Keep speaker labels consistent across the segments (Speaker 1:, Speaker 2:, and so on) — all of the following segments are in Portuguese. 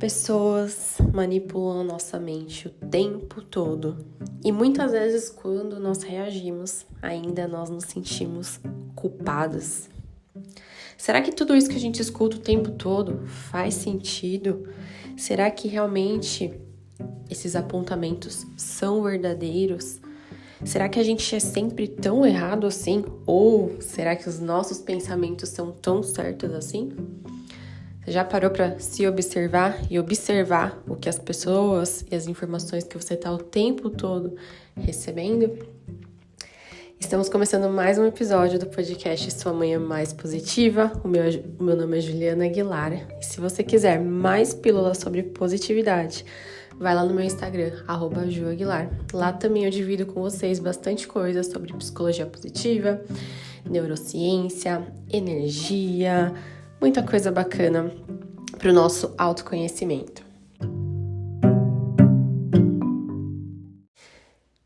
Speaker 1: Pessoas manipulam nossa mente o tempo todo e muitas vezes quando nós reagimos, ainda nós nos sentimos culpadas. Será que tudo isso que a gente escuta o tempo todo faz sentido? Será que realmente esses apontamentos são verdadeiros? Será que a gente é sempre tão errado assim? Ou será que os nossos pensamentos são tão certos assim? Você já parou para se observar e observar o que as pessoas e as informações que você está o tempo todo recebendo? Estamos começando mais um episódio do podcast Sua Manhã Mais Positiva. O meu nome é Juliana Aguilar. E se você quiser mais pílulas sobre positividade, vai lá no meu Instagram, @juaguilar. Lá também eu divido com vocês bastante coisa sobre psicologia positiva, neurociência, energia, muita coisa bacana para o nosso autoconhecimento.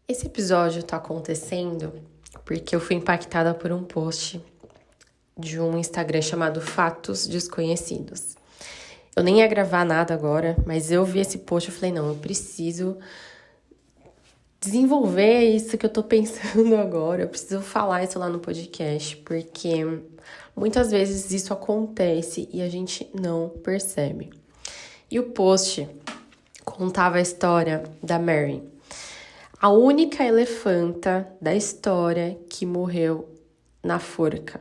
Speaker 1: Esse episódio está acontecendo porque eu fui impactada por um post de um Instagram chamado Fatos Desconhecidos. Eu nem ia gravar nada agora, mas eu vi esse post e falei, não, eu preciso desenvolver isso que eu tô pensando agora, eu preciso falar isso lá no podcast, porque muitas vezes isso acontece e a gente não percebe. E o post contava a história da Mary, a única elefanta da história que morreu na forca.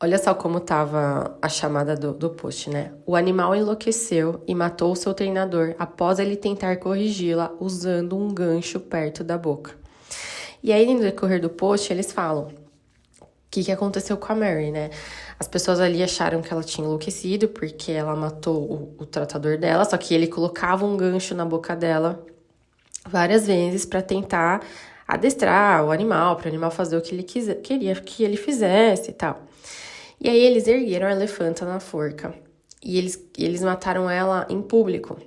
Speaker 1: Olha só como estava a chamada do post, né? O animal enlouqueceu e matou seu treinador após ele tentar corrigi-la usando um gancho perto da boca. E aí, no decorrer do post, eles falam o que aconteceu com a Mary, né? As pessoas ali acharam que ela tinha enlouquecido porque ela matou o tratador dela, só que ele colocava um gancho na boca dela várias vezes para tentar adestrar o animal, para o animal fazer o que ele queria que ele fizesse e tal. E aí eles ergueram a elefanta na forca e eles mataram ela em público,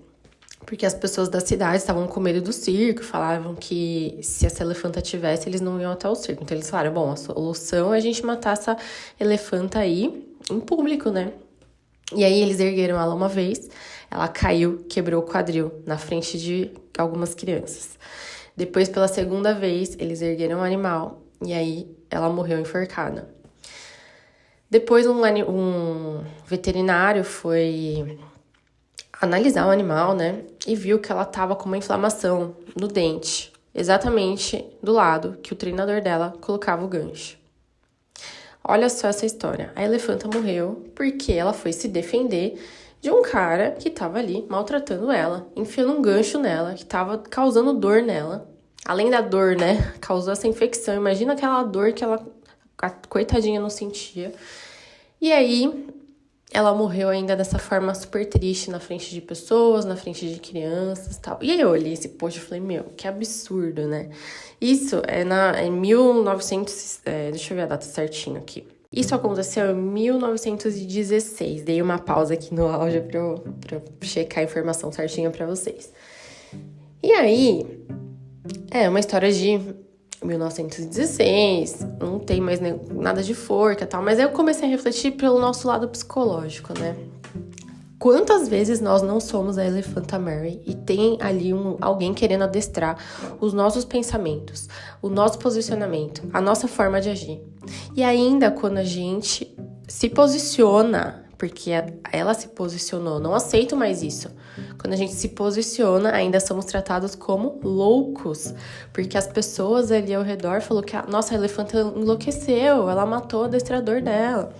Speaker 1: porque as pessoas da cidade estavam com medo do circo, falavam que se essa elefanta tivesse, eles não iam até o circo. Então eles falaram, bom, a solução é a gente matar essa elefanta aí em público, né? E aí eles ergueram ela uma vez, ela caiu, quebrou o quadril na frente de algumas crianças. Depois, pela segunda vez, eles ergueram o animal e aí ela morreu enforcada. Depois um veterinário foi analisar o animal, né? E viu que ela tava com uma inflamação no dente, exatamente do lado que o treinador dela colocava o gancho. Olha só essa história. A elefanta morreu porque ela foi se defender de um cara que tava ali maltratando ela, enfiando um gancho nela, que tava causando dor nela. Além da dor, né? Causou essa infecção. Imagina aquela dor que a coitadinha não sentia. E aí, ela morreu ainda dessa forma super triste, na frente de pessoas, na frente de crianças e tal. E aí eu olhei esse post e falei, meu, que absurdo, né? Isso é em 1900... deixa eu ver a data certinho aqui. Isso aconteceu em 1916. Dei uma pausa aqui no áudio pra eu checar a informação certinha pra vocês. E aí, é uma história de 1916, não tem mais nada de forca e tal, mas aí eu comecei a refletir pelo nosso lado psicológico, né? Quantas vezes nós não somos a elefanta Mary e tem ali alguém querendo adestrar os nossos pensamentos, o nosso posicionamento, a nossa forma de agir. E ainda quando a gente se posiciona, porque ela se posicionou, não aceito mais isso. Quando a gente se posiciona, ainda somos tratados como loucos, porque as pessoas ali ao redor falaram que a nossa elefanta enlouqueceu, ela matou o adestrador dela.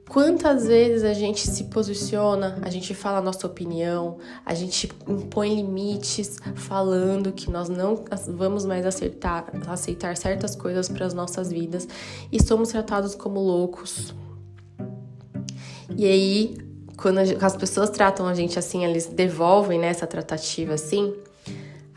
Speaker 1: Quantas vezes a gente se posiciona, a gente fala a nossa opinião, a gente impõe limites falando que nós não vamos mais aceitar certas coisas para as nossas vidas e somos tratados como loucos. E aí, quando as pessoas tratam a gente assim, eles devolvem, né, essa tratativa assim,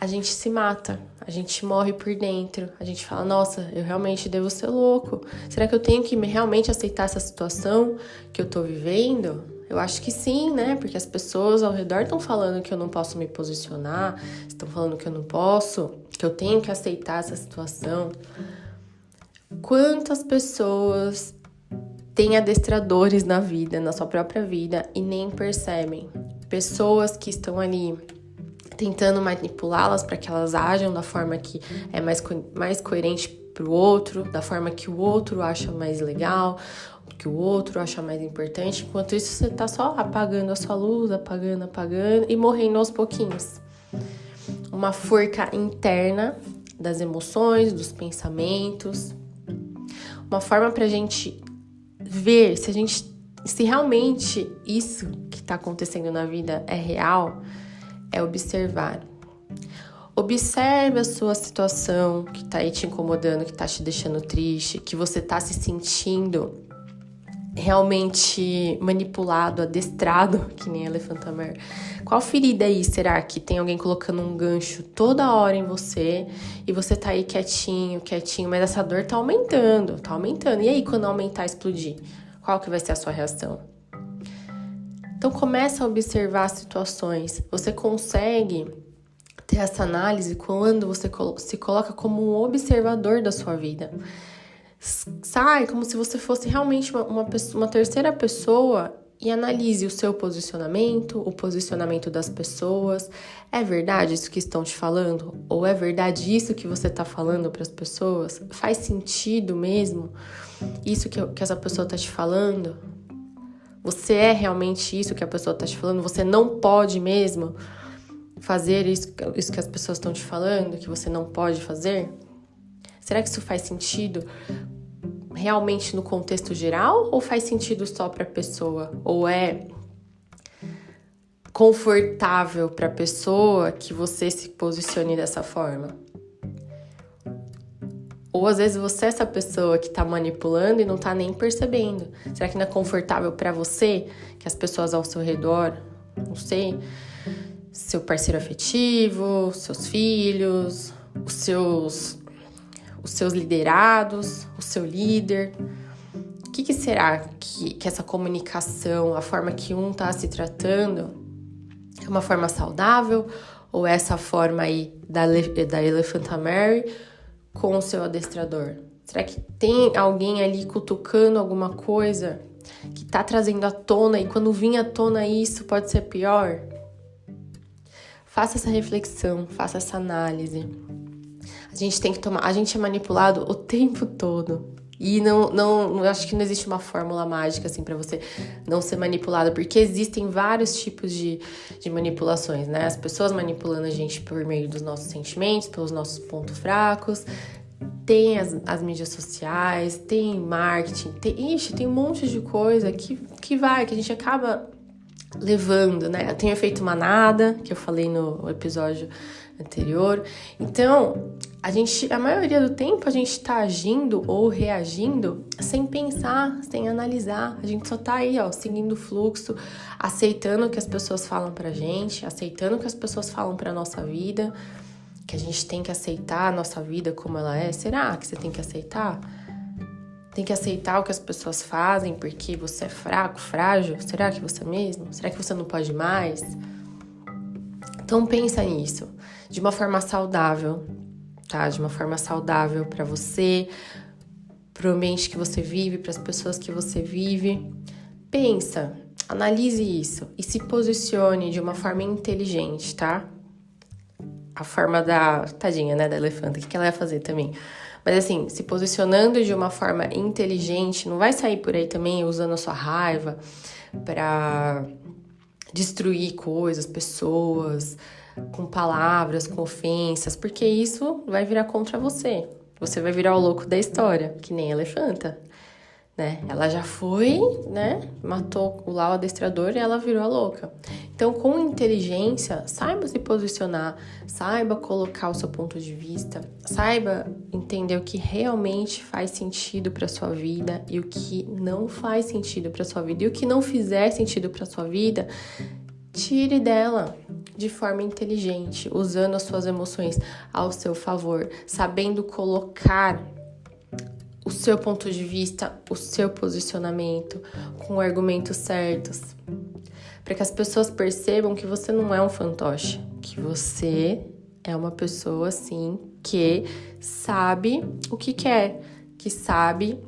Speaker 1: a gente se mata, a gente morre por dentro, a gente fala, nossa, eu realmente devo ser louco. Será que eu tenho que realmente aceitar essa situação que eu tô vivendo? Eu acho que sim, né, porque as pessoas ao redor estão falando que eu não posso me posicionar, estão falando que eu não posso, que eu tenho que aceitar essa situação. Quantas pessoas tem adestradores na vida, na sua própria vida, e nem percebem. Pessoas que estão ali tentando manipulá-las para que elas ajam da forma que é mais coerente para o outro, da forma que o outro acha mais legal, que o outro acha mais importante. Enquanto isso, você tá só apagando a sua luz, apagando e morrendo aos pouquinhos. Uma forca interna das emoções, dos pensamentos. Uma forma pra gente ver se realmente isso que tá acontecendo na vida é real, é observar. Observe a sua situação que tá aí te incomodando, que tá te deixando triste, que você tá se sentindo realmente manipulado, adestrado, que nem Elefantamare. Qual ferida aí será que tem alguém colocando um gancho toda hora em você e você tá aí quietinho, mas essa dor tá aumentando. E aí, quando aumentar, explodir? Qual que vai ser a sua reação? Então, começa a observar as situações. Você consegue ter essa análise quando você se coloca como um observador da sua vida. Sai como se você fosse realmente uma terceira pessoa e analise o seu posicionamento, o posicionamento das pessoas. É verdade isso que estão te falando? Ou é verdade isso que você está falando para as pessoas? Faz sentido mesmo isso que essa pessoa está te falando? Você é realmente isso que a pessoa está te falando? Você não pode mesmo fazer isso que as pessoas estão te falando, que você não pode fazer? Será que isso faz sentido realmente no contexto geral ou faz sentido só para a pessoa? Ou é confortável para a pessoa que você se posicione dessa forma? Ou às vezes você é essa pessoa que tá manipulando e não tá nem percebendo. Será que não é confortável para você que as pessoas ao seu redor, não sei, seu parceiro afetivo, seus filhos, os seus liderados, o seu líder? O que será que essa comunicação, a forma que um tá se tratando, é uma forma saudável? Ou é essa forma aí da Elefantamare com o seu adestrador? Será que tem alguém ali cutucando alguma coisa que tá trazendo à tona, e quando vir à tona isso pode ser pior? Faça essa reflexão, faça essa análise. A gente é manipulado o tempo todo. E não acho que não existe uma fórmula mágica assim para você não ser manipulado, porque existem vários tipos de manipulações, né? As pessoas manipulando a gente por meio dos nossos sentimentos, pelos nossos pontos fracos. Tem as mídias sociais, tem marketing, tem um monte de coisa que a gente acaba levando, né? Tem o efeito manada, que eu falei no episódio anterior. Então, a maioria do tempo a gente tá agindo ou reagindo sem pensar, sem analisar. A gente só tá aí, seguindo o fluxo, aceitando o que as pessoas falam pra gente, aceitando o que as pessoas falam pra nossa vida, que a gente tem que aceitar a nossa vida como ela é. Será que você tem que aceitar? Tem que aceitar o que as pessoas fazem porque você é fraco, frágil? Será que você é mesmo? Será que você não pode mais? Então pensa nisso, de uma forma saudável, tá? De uma forma saudável para você, pro ambiente que você vive, para as pessoas que você vive. Pensa, analise isso e se posicione de uma forma inteligente, tá? A forma tadinha, né, da elefanta, o que ela ia fazer também? Mas assim, se posicionando de uma forma inteligente, não vai sair por aí também usando a sua raiva pra destruir coisas, pessoas, com palavras, com ofensas, porque isso vai virar contra você. Você vai virar o louco da história, que nem a elefanta, né? Ela já foi, né? Matou o adestrador e ela virou a louca. Então, com inteligência, saiba se posicionar, saiba colocar o seu ponto de vista, saiba entender o que realmente faz sentido para sua vida e o que não faz sentido para sua vida. E o que não fizer sentido para sua vida, tire dela de forma inteligente, usando as suas emoções ao seu favor, sabendo colocar o seu ponto de vista, o seu posicionamento, com argumentos certos, para que as pessoas percebam que você não é um fantoche, que você é uma pessoa, assim, que sabe o que quer, que sabe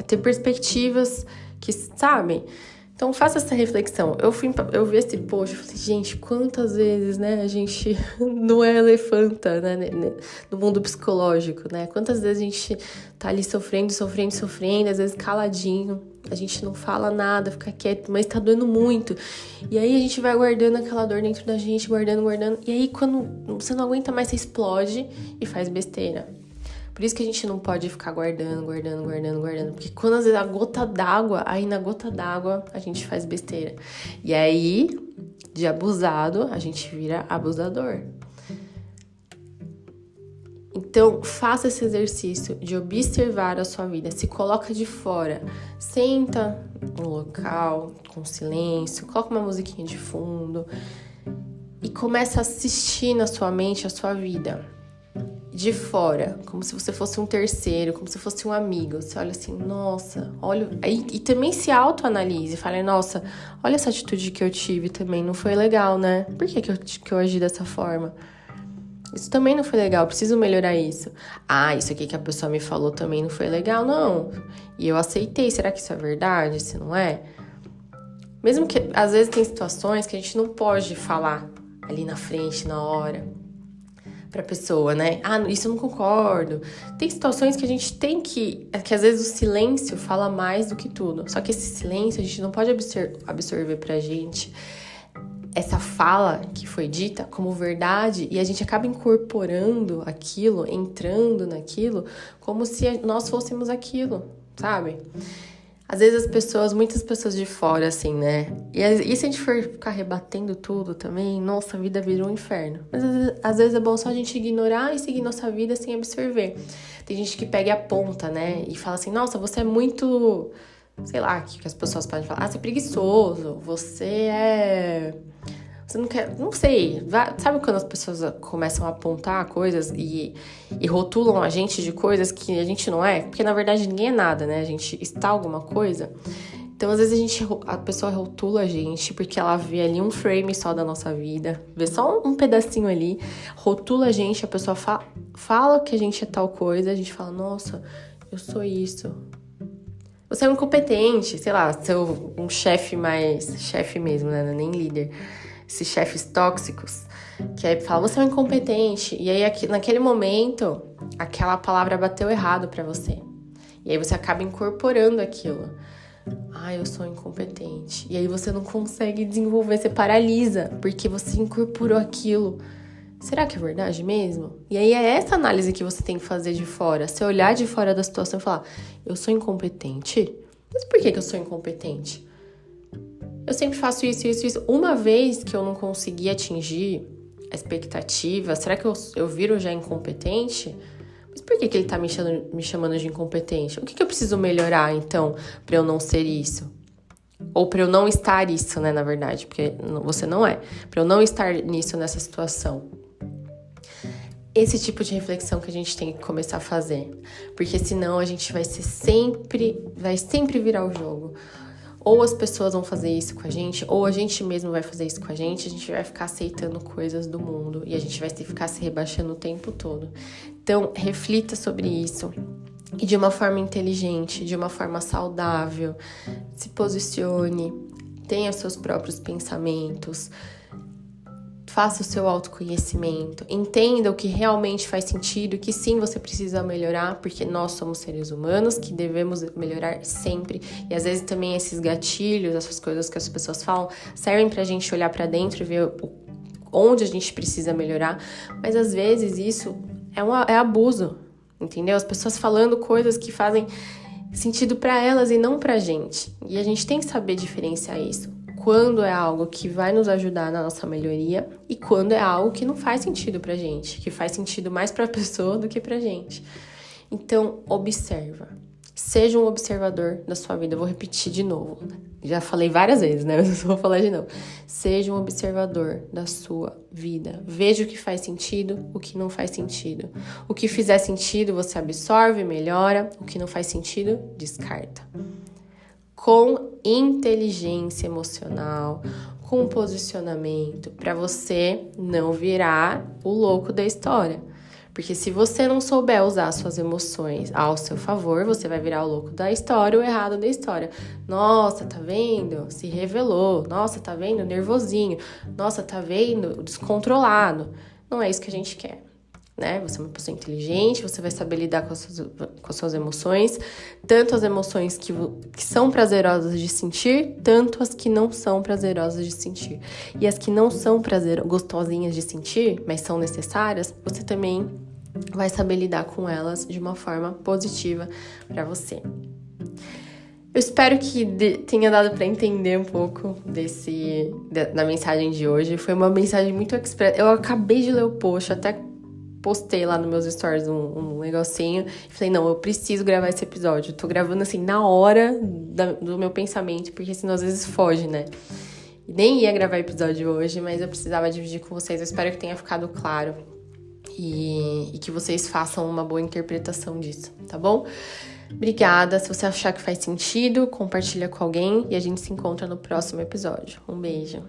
Speaker 1: ter perspectivas que, sabe? Então, faça essa reflexão. Eu vi esse post e falei, gente, quantas vezes, né, a gente não é elefanta, né, no mundo psicológico, né? Quantas vezes a gente tá ali sofrendo, às vezes caladinho, a gente não fala nada, fica quieto, mas tá doendo muito. E aí a gente vai guardando aquela dor dentro da gente, guardando. E aí, quando você não aguenta mais, você explode e faz besteira. Por isso que a gente não pode ficar guardando. Porque quando às vezes a gota d'água, aí na gota d'água a gente faz besteira. E aí, de abusado, a gente vira abusador. Então, faça esse exercício de observar a sua vida. Se coloca de fora. Senta no local, com silêncio. Coloca uma musiquinha de fundo. E começa a assistir na sua mente a sua vida. De fora, como se você fosse um terceiro, como se fosse um amigo. Você olha assim, nossa, olha... E também se autoanalise, fala, nossa, olha essa atitude que eu tive também, não foi legal, né? Por que eu agi dessa forma? Isso também não foi legal, preciso melhorar isso. Ah, isso aqui que a pessoa me falou também não foi legal, não. E eu aceitei, será que isso é verdade? Se não é? Mesmo que, às vezes, tem situações que a gente não pode falar ali na frente, na hora... pra pessoa, né? Ah, isso eu não concordo. Tem situações que a gente tem que às vezes o silêncio fala mais do que tudo. Só que esse silêncio a gente não pode absorver pra gente essa fala que foi dita como verdade e a gente acaba incorporando aquilo, entrando naquilo, como se nós fôssemos aquilo, sabe? Às vezes muitas pessoas de fora, assim, né? E se a gente for ficar rebatendo tudo também, nossa, a vida vira um inferno. Mas às vezes é bom só a gente ignorar e seguir nossa vida sem absorver. Tem gente que pega e aponta, né? E fala assim, nossa, você é muito... Sei lá, o que as pessoas podem falar. Ah, você é preguiçoso, você é... Você não quer... Não sei. Sabe quando as pessoas começam a apontar coisas e rotulam a gente de coisas que a gente não é? Porque, na verdade, ninguém é nada, né? A gente está alguma coisa. Então, às vezes, a pessoa rotula a gente porque ela vê ali um frame só da nossa vida. Vê só um pedacinho ali. Rotula a gente, a pessoa fala que a gente é tal coisa. A gente fala, nossa, eu sou isso. Você é um incompetente. Sei lá, ser um chefe mesmo, né? Nem líder. Esses chefes tóxicos, que aí fala, você é um incompetente. E aí, naquele momento, aquela palavra bateu errado pra você. E aí você acaba incorporando aquilo. Ah, eu sou incompetente. E aí você não consegue desenvolver, você paralisa, porque você incorporou aquilo. Será que é verdade mesmo? E aí é essa análise que você tem que fazer de fora. Você olhar de fora da situação e falar, eu sou incompetente? Mas por que eu sou incompetente? Eu sempre faço isso. Uma vez que eu não consegui atingir a expectativa, será que eu viro já incompetente? Mas por que ele tá me chamando de incompetente? O que eu preciso melhorar, então, pra eu não ser isso? Ou pra eu não estar isso, né, na verdade, porque você não é. Pra eu não estar nisso, nessa situação. Esse tipo de reflexão que a gente tem que começar a fazer. Porque senão a gente vai sempre virar o jogo. Ou as pessoas vão fazer isso com a gente, ou a gente mesmo vai fazer isso com a gente vai ficar aceitando coisas do mundo e a gente vai ficar se rebaixando o tempo todo. Então, reflita sobre isso e de uma forma inteligente, de uma forma saudável, se posicione, tenha seus próprios pensamentos, faça o seu autoconhecimento, entenda o que realmente faz sentido, que sim, você precisa melhorar, porque nós somos seres humanos, que devemos melhorar sempre. E às vezes também esses gatilhos, essas coisas que as pessoas falam, servem pra gente olhar pra dentro e ver onde a gente precisa melhorar. Mas às vezes isso é abuso, entendeu? As pessoas falando coisas que fazem sentido pra elas e não pra gente. E a gente tem que saber diferenciar isso. Quando é algo que vai nos ajudar na nossa melhoria e quando é algo que não faz sentido pra gente, que faz sentido mais pra pessoa do que pra gente. Então, observa. Seja um observador da sua vida. Eu vou repetir de novo. Já falei várias vezes, né? Mas eu vou falar de novo. Seja um observador da sua vida. Veja o que faz sentido, o que não faz sentido. O que fizer sentido, você absorve, melhora. O que não faz sentido, descarta. Com inteligência emocional, com posicionamento, para você não virar o louco da história. Porque se você não souber usar suas emoções ao seu favor, você vai virar o louco da história ou o errado da história. Nossa, tá vendo? Se revelou. Nossa, tá vendo? Nervosinho. Nossa, tá vendo? Descontrolado. Não é isso que a gente quer, né? Você é uma pessoa inteligente, você vai saber lidar com as suas emoções, tanto as emoções que são prazerosas de sentir, tanto as que não são prazerosas de sentir. E as que não são gostosinhas de sentir, mas são necessárias, você também vai saber lidar com elas de uma forma positiva para você. Eu espero que tenha dado para entender um pouco da mensagem de hoje. Foi uma mensagem muito expressa. Eu acabei de ler o post, até postei lá nos meus stories um negocinho e falei, não, eu preciso gravar esse episódio. Eu tô gravando assim na hora do meu pensamento, porque senão às vezes foge, né? E nem ia gravar episódio hoje, mas eu precisava dividir com vocês. Eu espero que tenha ficado claro e que vocês façam uma boa interpretação disso, tá bom? Obrigada. Se você achar que faz sentido, compartilha com alguém e a gente se encontra no próximo episódio. Um beijo.